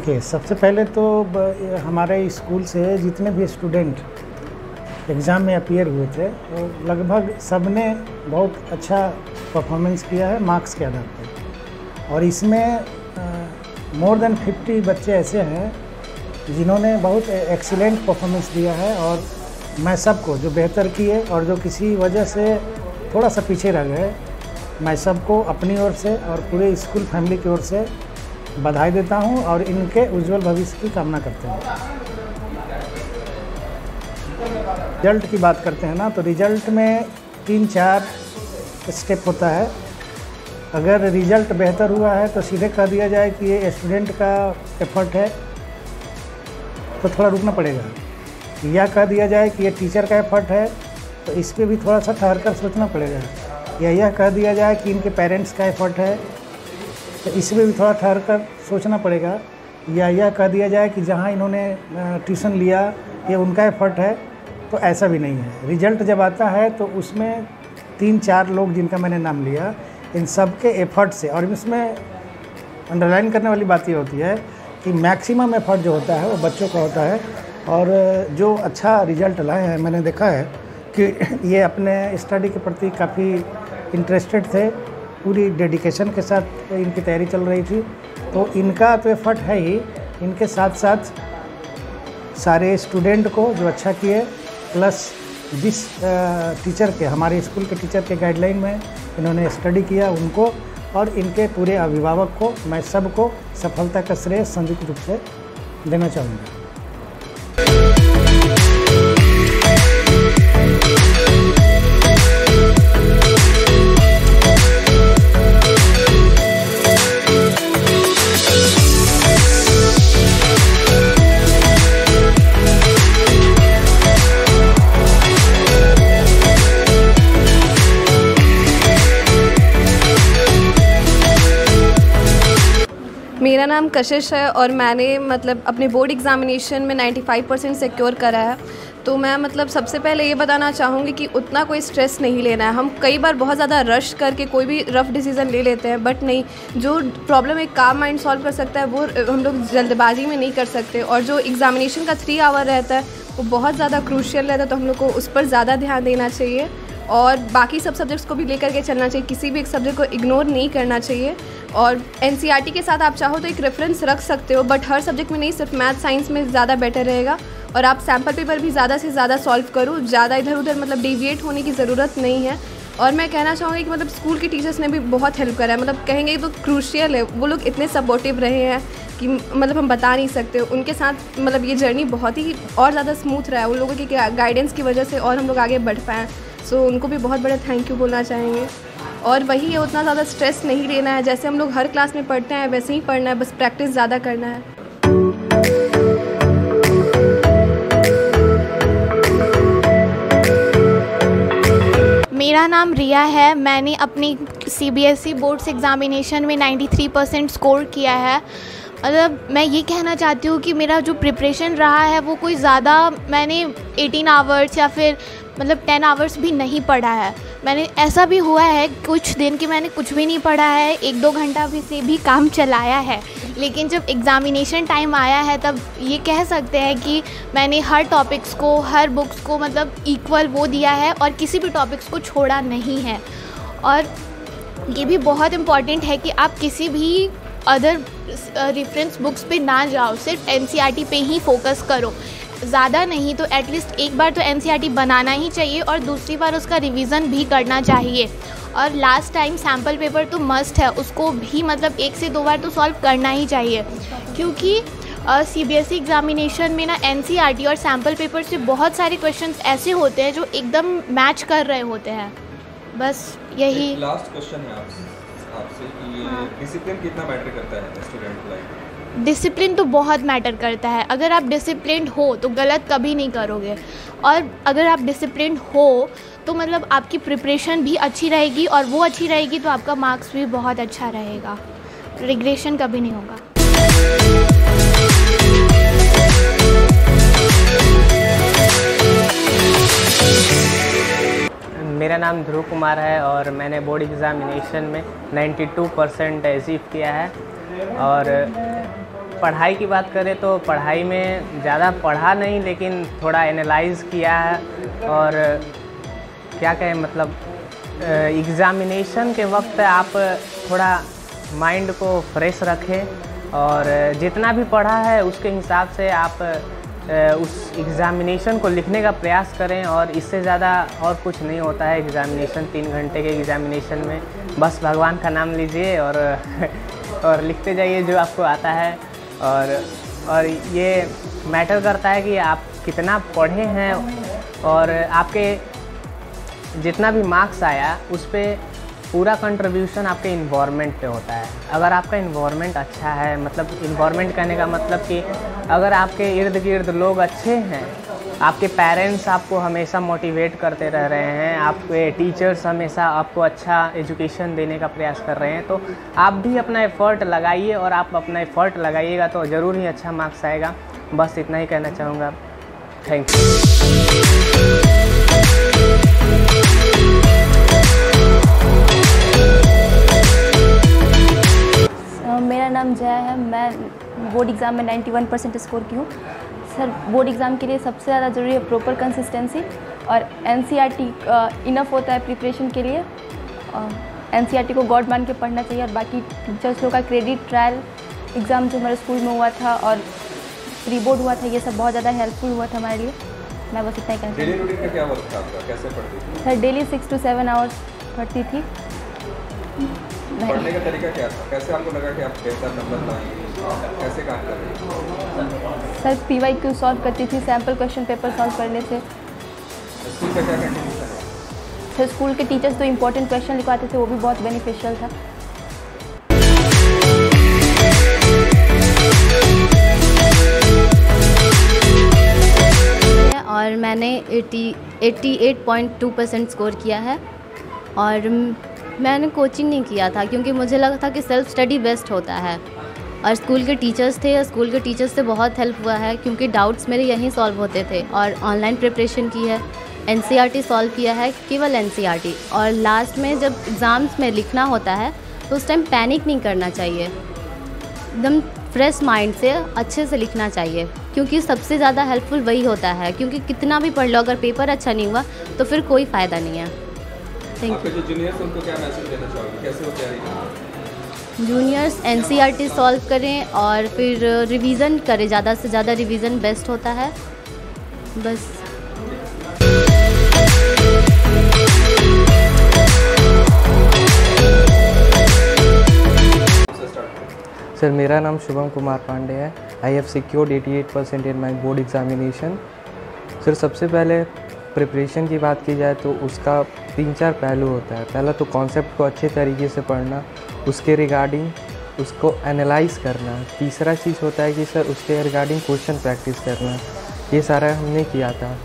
देखिए, सबसे पहले तो हमारे स्कूल से जितने भी स्टूडेंट एग्ज़ाम में अपीयर हुए थे तो लगभग सब ने बहुत अच्छा परफॉर्मेंस किया है मार्क्स के आधार पर। और इसमें मोर देन 50 बच्चे ऐसे हैं जिन्होंने बहुत एक्सीलेंट परफॉर्मेंस दिया है। और मैं सबको जो बेहतर किए और जो किसी वजह से थोड़ा सा पीछे रह गए, मैं सबको अपनी ओर से और पूरे स्कूल फैमिली की ओर से बधाई देता हूं और इनके उज्जवल भविष्य की कामना करते हैं। रिजल्ट की बात करते हैं ना, तो रिजल्ट में 3-4 स्टेप होता है। अगर रिजल्ट बेहतर हुआ है तो सीधे कह दिया जाए कि ये स्टूडेंट का एफर्ट है, तो थोड़ा रुकना पड़ेगा। या कह दिया जाए कि ये टीचर का एफर्ट है, तो इस पर भी थोड़ा सा ठहर कर सोचना पड़ेगा। या यह कह दिया जाए कि इनके पेरेंट्स का एफर्ट है, तो इसमें भी थोड़ा ठहर कर सोचना पड़ेगा। या यह कह दिया जाए कि जहाँ इन्होंने ट्यूशन लिया ये उनका एफर्ट है, तो ऐसा भी नहीं है। रिजल्ट जब आता है तो उसमें 3-4 लोग जिनका मैंने नाम लिया, इन सब के एफर्ट से, और इसमें अंडरलाइन करने वाली बात ये होती है कि मैक्सिमम एफर्ट जो होता है वो बच्चों का होता है। और जो अच्छा रिजल्ट लाए हैं, मैंने देखा है कि ये अपने स्टडी के प्रति काफ़ी इंटरेस्टेड थे, पूरी डेडिकेशन के साथ इनकी तैयारी चल रही थी। तो इनका तो एफर्ट है ही, इनके साथ साथ सारे स्टूडेंट को जो अच्छा किए, प्लस जिस टीचर के, हमारे स्कूल के टीचर के गाइडलाइन में इन्होंने स्टडी किया उनको, और इनके पूरे अभिभावक को, मैं सबको सफलता का श्रेय संयुक्त रूप से देना चाहूँगा। मेरा नाम कशिश है और मैंने अपने बोर्ड एग्ज़ामिनेशन में 95% सिक्योर करा है। तो मैं सबसे पहले ये बताना चाहूँगी कि उतना कोई स्ट्रेस नहीं लेना है। हम कई बार बहुत ज़्यादा रश करके कोई भी रफ डिसीज़न ले लेते हैं, बट नहीं, जो प्रॉब्लम एक काम माइंड सॉल्व कर सकता है वो हम लोग जल्दबाजी में नहीं कर सकते। और जो एग्ज़ामिनेशन का 3 आवर रहता है वो बहुत ज़्यादा क्रूशियल रहता है, तो हम लोग को उस पर ज़्यादा ध्यान देना चाहिए और बाकी सब सब्जेक्ट्स को भी लेकर के चलना चाहिए। किसी भी एक सब्जेक्ट को इग्नोर नहीं करना चाहिए। और एनसीईआरटी के साथ आप चाहो तो एक रेफरेंस रख सकते हो, बट हर सब्जेक्ट में नहीं, सिर्फ मैथ साइंस में ज़्यादा बेटर रहेगा। और आप सैम्पल पेपर भी ज़्यादा से ज़्यादा सॉल्व करो, ज़्यादा इधर उधर डेविएट होने की ज़रूरत नहीं है। और मैं कहना चाहूँगी कि स्कूल के टीचर्स ने भी बहुत हेल्प करा है, कहेंगे तो क्रूशियल है। वो लोग इतने सपोर्टिव रहे हैं कि हम बता नहीं सकते। उनके साथ ये जर्नी बहुत ही और ज़्यादा स्मूथ रहा है, उन लोगों की गाइडेंस की वजह से, और हम लोग आगे बढ़ पाएँ। सो उनको भी बहुत बड़ा थैंक यू बोलना चाहेंगे। और वही है, उतना ज़्यादा स्ट्रेस नहीं लेना है। जैसे हम लोग हर क्लास में पढ़ते हैं वैसे ही पढ़ना है, बस प्रैक्टिस ज़्यादा करना है। मेरा नाम रिया है। मैंने अपनी सीबीएसई बोर्ड्स एग्ज़ामिनेशन में 93% स्कोर किया है। मैं ये कहना चाहती हूँ कि मेरा जो प्रिपरेशन रहा है वो कोई ज़्यादा, मैंने 18 आवर्स या फिर 10 आवर्स भी नहीं पढ़ा है। मैंने ऐसा भी हुआ है कुछ दिन कि मैंने कुछ भी नहीं पढ़ा है, 1-2 घंटा से भी काम चलाया है। लेकिन जब एग्ज़ामिनेशन टाइम आया है तब ये कह सकते हैं कि मैंने हर टॉपिक्स को, हर बुक्स को इक्वल वो दिया है और किसी भी टॉपिक्स को छोड़ा नहीं है। और ये भी बहुत इम्पॉर्टेंट है कि आप किसी भी अदर रेफरेंस बुक्स पे ना जाओ, सिर्फ एनसीईआरटी पे ही फोकस करो। ज़्यादा नहीं तो एटलीस्ट एक बार तो एनसीईआरटी बनाना ही चाहिए और दूसरी बार उसका रिवीजन भी करना चाहिए। और लास्ट टाइम सैम्पल पेपर तो मस्ट है, उसको भी 1 से 2 बार तो सॉल्व करना ही चाहिए। क्योंकि सीबीएसई एग्ज़ामिनेशन में ना एनसीईआरटी और सैम्पल पेपर से बहुत सारे क्वेश्चंस ऐसे होते हैं जो एकदम मैच कर रहे होते हैं। बस यही लास्ट क्वेश्चन है आपसे कि डिसिप्लिन कितना मैटर करता है स्टूडेंट लाइफ में? डिसिप्लिन तो बहुत मैटर करता है। अगर आप डिसिप्लिन्ड हो तो गलत कभी नहीं करोगे, और अगर आप डिसिप्लिन्ड हो तो आपकी प्रिपरेशन भी अच्छी रहेगी, और वो अच्छी रहेगी तो आपका मार्क्स भी बहुत अच्छा रहेगा, रिग्रेशन कभी नहीं होगा। मेरा नाम ध्रुव कुमार है और मैंने बोर्ड एग्ज़ामिनेशन में 92% अचीव किया है। और पढ़ाई की बात करें तो पढ़ाई में ज़्यादा पढ़ा नहीं, लेकिन थोड़ा एनालाइज किया है। और क्या कहें, मतलब एग्ज़ामिनेशन के वक्त आप थोड़ा माइंड को फ्रेश रखें और जितना भी पढ़ा है उसके हिसाब से आप उस एग्ज़ामिनेशन को लिखने का प्रयास करें। और इससे ज़्यादा और कुछ नहीं होता है एग्ज़ामिनेशन, 3 घंटे के एग्ज़ामिनेशन में बस भगवान का नाम लीजिए और लिखते जाइए जो आपको आता है। और ये मैटर करता है कि आप कितना पढ़े हैं और आपके जितना भी मार्क्स आया उस पर पूरा कंट्रीब्यूशन आपके इन्वायरमेंट पे होता है। अगर आपका इन्वायरमेंट अच्छा है, मतलब इन्वायरमेंट कहने का मतलब कि अगर आपके इर्द गिर्द लोग अच्छे हैं, आपके पेरेंट्स आपको हमेशा मोटिवेट करते रह रहे हैं, आपके टीचर्स हमेशा आपको अच्छा एजुकेशन देने का प्रयास कर रहे हैं, तो आप भी अपना एफ़र्ट लगाइए। और आप अपना एफ़र्ट लगाइएगा तो ज़रूर ही अच्छा मार्क्स आएगा। बस इतना ही कहना चाहूँगा। Thank you. मेरा नाम जया है। मैं बोर्ड एग्ज़ाम में 91% स्कोर की हूँ। सर, बोर्ड एग्ज़ाम के लिए सबसे ज़्यादा ज़रूरी है प्रॉपर कंसिस्टेंसी और एनसीईआरटी इनफ होता है प्रिपरेशन के लिए। एनसीईआरटी को गॉड मान के पढ़ना चाहिए। और बाकी टीचर्स लोग का क्रेडिट ट्रायल एग्ज़ाम जो हमारे स्कूल में हुआ था और प्री बोर्ड हुआ था, ये सब बहुत ज़्यादा हेल्पफुल हुआ था हमारे लिए। मैं बस इतना ही कहना चाहती हूँ। डेली रूटीन का क्या वर्क था आपका, कैसे पढ़ती थी? सर, डेली 6 to 7 आवर्स पढ़ती थी। पढ़ने का तरीका क्या था? कैसे आपको लगा कि आप बेहतर नंबर लाएंगे? कैसे काम कर रही थी? सर, PYQ सॉल्व करती थी, सैम्पल क्वेश्चन पेपर सॉल्व करने से। स्कूल का क्या कंट्रीब्यूशन है? सर, स्कूल के टीचर्स तो इम्पोर्टेंट क्वेश्चन लिखवाते थे, वो भी बहुत बेनिफिशियल था। और मैंने 88.2% स्कोर किया है। और मैंने कोचिंग नहीं किया था क्योंकि मुझे लगा था कि सेल्फ़ स्टडी बेस्ट होता है। और स्कूल के टीचर्स थे, स्कूल के टीचर्स से बहुत हेल्प हुआ है क्योंकि डाउट्स मेरे यहीं सॉल्व होते थे। और ऑनलाइन प्रिपरेशन की है, एनसीईआरटी सॉल्व किया है, केवल एनसीईआरटी। और लास्ट में जब एग्ज़ाम्स में लिखना होता है तो उस टाइम पैनिक नहीं करना चाहिए, एकदम फ्रेश माइंड से अच्छे से लिखना चाहिए क्योंकि सबसे ज़्यादा हेल्पफुल वही होता है। क्योंकि कितना भी पढ़ लो, अगर पेपर अच्छा नहीं हुआ तो फिर कोई फ़ायदा नहीं है। आपके जो जूनियर्स उनको क्या मैसेज देना चाहोगे, कैसे वो तैयारी करें? जूनियर्स एनसीईआरटी सॉल्व करें और फिर रिवीजन करें, ज़्यादा से ज़्यादा रिवीजन बेस्ट होता है। बस। सर, मेरा नाम शुभम कुमार पांडे है। I have secured 88% in my board examination. Sir, सबसे पहले प्रिपरेशन की बात की जाए तो उसका 3-4 पहलू होता है। पहला तो कॉन्सेप्ट को अच्छे तरीके से पढ़ना, उसके रिगार्डिंग उसको एनालाइज़ करना। तीसरा चीज़ होता है कि सर उसके रिगार्डिंग क्वेश्चन प्रैक्टिस करना। ये सारा हमने किया था।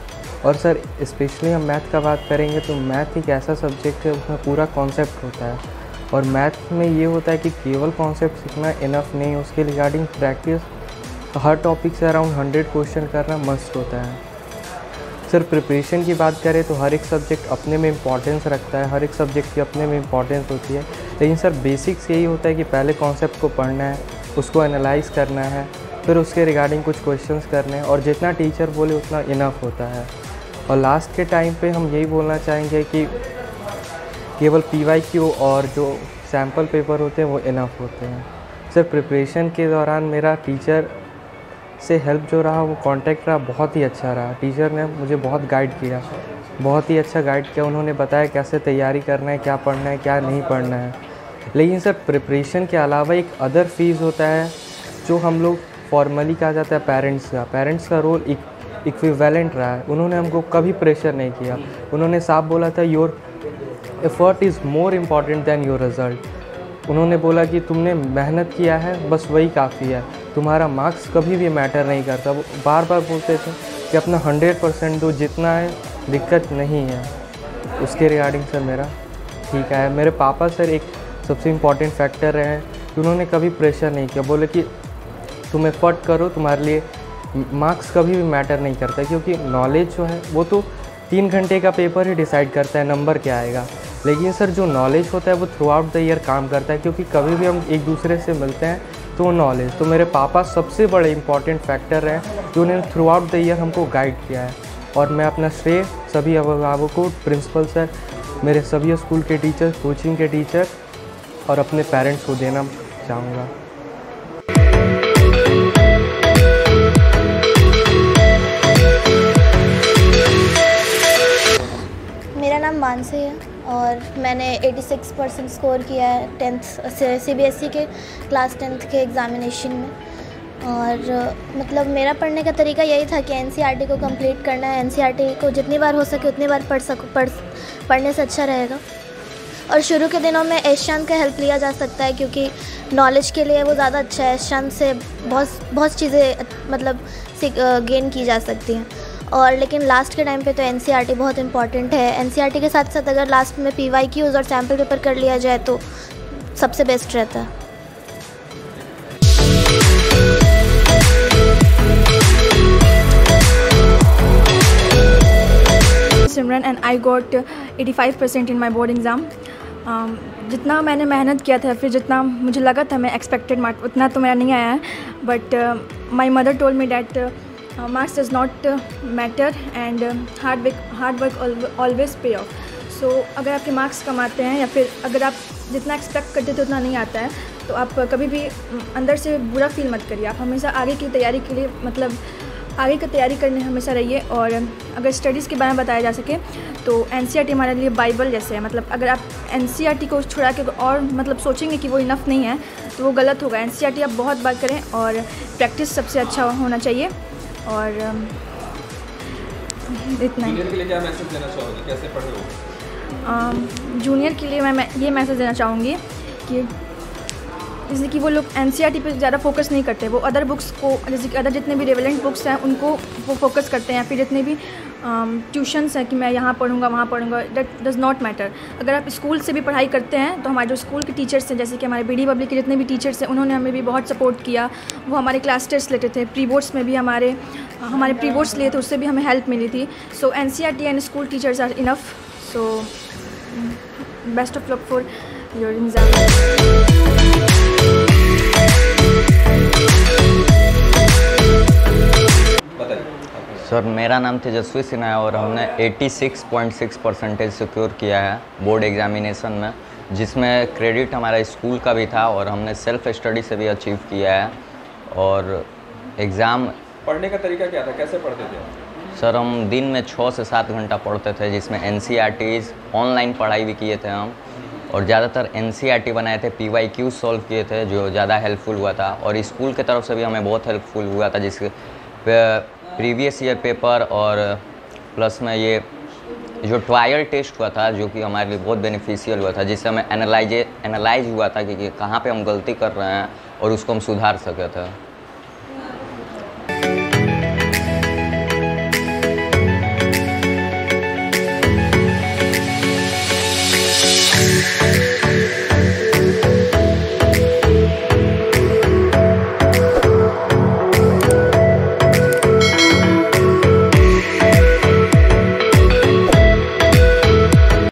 और सर, स्पेशली हम मैथ का बात करेंगे तो मैथ एक ऐसा सब्जेक्ट है उसमें पूरा कॉन्सेप्ट होता है। और मैथ में ये होता है कि केवल कॉन्सेप्ट सीखना इनफ नहीं, उसके रिगार्डिंग प्रैक्टिस हर टॉपिक से अराउंड 100 क्वेश्चन करना मस्ट होता है। सर, प्रिपरेशन की बात करें तो हर एक सब्जेक्ट अपने में इम्पॉर्टेंस रखता है, हर एक सब्जेक्ट की अपने में इम्पॉर्टेंस होती है। लेकिन सर, बेसिक्स यही होता है कि पहले कॉन्सेप्ट को पढ़ना है, उसको एनालाइज़ करना है, फिर उसके रिगार्डिंग कुछ क्वेश्चंस करने हैं और जितना टीचर बोले उतना इनफ होता है। और लास्ट के टाइम पे हम यही बोलना चाहेंगे कि केवल PYQ और जो सैम्पल पेपर होते हैं वो इनफ होते हैं। सर, प्रिपरेशन के दौरान मेरा टीचर से हेल्प जो रहा वो कांटेक्ट रहा बहुत ही अच्छा रहा। टीचर ने मुझे बहुत गाइड किया, बहुत ही अच्छा गाइड किया। उन्होंने बताया कैसे तैयारी करना है, क्या पढ़ना है, क्या नहीं पढ़ना है। लेकिन सर, प्रिपरेशन के अलावा एक अदर फेज़ होता है जो हम लोग फॉर्मली कहा जाता है पेरेंट्स का रोल इक्विवेलेंट रहा है। उन्होंने हमको कभी प्रेशर नहीं किया। उन्होंने साफ बोला था your effort is more important than your result. उन्होंने बोला कि तुमने मेहनत किया है, बस वही काफ़ी है, तुम्हारा मार्क्स कभी भी मैटर नहीं करता। वो बार बार बोलते थे कि अपना 100% दो, जितना है दिक्कत नहीं है। उसके रिगार्डिंग सर मेरा ठीक है। मेरे पापा सर एक सबसे इम्पॉर्टेंट फैक्टर रहे हैं कि उन्होंने कभी प्रेशर नहीं किया। बोले कि तुम एफर्ट करो, तुम्हारे लिए मार्क्स कभी भी मैटर नहीं करता, क्योंकि नॉलेज जो है वो तो 3 घंटे का पेपर ही डिसाइड करता है नंबर क्या आएगा। लेकिन सर, जो नॉलेज होता है वो थ्रू आउट द ईयर काम करता है, क्योंकि कभी भी हम एक दूसरे से मिलते हैं तो नॉलेज। तो मेरे पापा सबसे बड़े इम्पॉर्टेंट फैक्टर हैं जो उन्होंने थ्रू आउट द ईयर हमको गाइड किया है। और मैं अपना श्रेय सभी अभिभावकों, प्रिंसिपल सर, मेरे सभी स्कूल के टीचर, कोचिंग के टीचर और अपने पेरेंट्स को देना चाहूँगा। मेरा नाम मानसी है और मैंने 86% स्कोर किया है 10th CBSE के क्लास 10th के एग्ज़ामिनेशन में। और मतलब मेरा पढ़ने का तरीका यही था कि NCERT को कंप्लीट करना है। NCERT को जितनी बार हो सके उतनी बार पढ़ने से अच्छा रहेगा। और शुरू के दिनों में एशचांद का हेल्प लिया जा सकता है क्योंकि नॉलेज के लिए वो ज़्यादा अच्छा है। एशचांद से बहुत चीज़ें मतलब गेन की जा सकती हैं। और लेकिन लास्ट के टाइम पे तो NCERT बहुत इंपॉर्टेंट है। NCERT के साथ साथ अगर लास्ट में PYQs और सैम्पल पेपर कर लिया जाए तो सबसे बेस्ट रहता है। Simran and I got 85% in my board exam. जितना मैंने मेहनत किया था, फिर जितना मुझे लगा था मैं एक्सपेक्टेड मार्क उतना तो मेरा नहीं आया है। But my mother told me that marks does not matter and hard work always pay off। So अगर आपके मार्क्स कम आते हैं या फिर अगर आप जितना एक्सपेक्ट करते थे उतना नहीं आता है तो आप कभी भी अंदर से बुरा फील मत करिए। आप हमेशा आगे की तैयारी के लिए मतलब आगे की तैयारी करने हमेशा रहिए। और अगर स्टडीज़ के बारे में बताया जा सके तो NCERT हमारे लिए बाइबल जैसे है। मतलब अगर आप NCERT को छुड़ा के और मतलब सोचेंगे कि वो इनफ नहीं है तो वो गलत होगा। NCERT आप बहुत बार करें और प्रैक्टिस सबसे अच्छा होना चाहिए। और इतना ही। जूनियर के लिए क्या मैसेज देना चाहोगे, कैसे पढ़े हो? जूनियर के लिए मैं ये मैसेज देना चाहूँगी कि जैसे कि वो लोग NCERT पे ज़्यादा फोकस नहीं करते, वो अदर बुक्स को जैसे कि अदर जितने भी रेलेवेंट बुक्स हैं उनको वो फोकस करते हैं। फिर जितने भी ट्यूशन्स हैं कि मैं यहाँ पढ़ूँगा वहाँ पढ़ूँगा, दैट डज़ नॉट मैटर। अगर आप स्कूल से भी पढ़ाई करते हैं तो हमारे जो स्कूल के टीचर्स हैं जैसे कि हमारे BD पब्लिक के जितने भी टीचर्स हैं उन्होंने हमें भी बहुत सपोर्ट किया। वो हमारे क्लास टेस्ट लेते थे, प्री बोर्ड्स में भी हमारे प्री बोर्ड्स लिए थे, उससे भी हमें हेल्प मिली थी। So NCERT and school teachers are enough. So best of luck for your exam. Sir मेरा नाम तेजस्वी सिन्हा है और हमने 86.6% सिक्योर किया है बोर्ड एग्जामिनेशन में, जिसमें क्रेडिट हमारा स्कूल का भी था और हमने सेल्फ स्टडी से भी अचीव किया है। और एग्ज़ाम पढ़ने का तरीका क्या था, कैसे पढ़ते थे? सर हम दिन में 6 से 7 घंटा पढ़ते थे, जिसमें NCERTs ऑनलाइन पढ़ाई भी किए थे हम और ज़्यादातर NCERT बनाए थे, PYQ सॉल्व किए थे जो ज़्यादा हेल्पफुल हुआ था। और स्कूल की तरफ से भी हमें बहुत हेल्पफुल हुआ था, जिसके प्रीवियस ईयर पेपर और प्लस में ये जो ट्रायल टेस्ट हुआ था जो कि हमारे लिए बहुत बेनिफिशियल हुआ था, जिससे हमें एनालाइज हुआ था कि कहाँ पे हम गलती कर रहे हैं और उसको हम सुधार सके थे।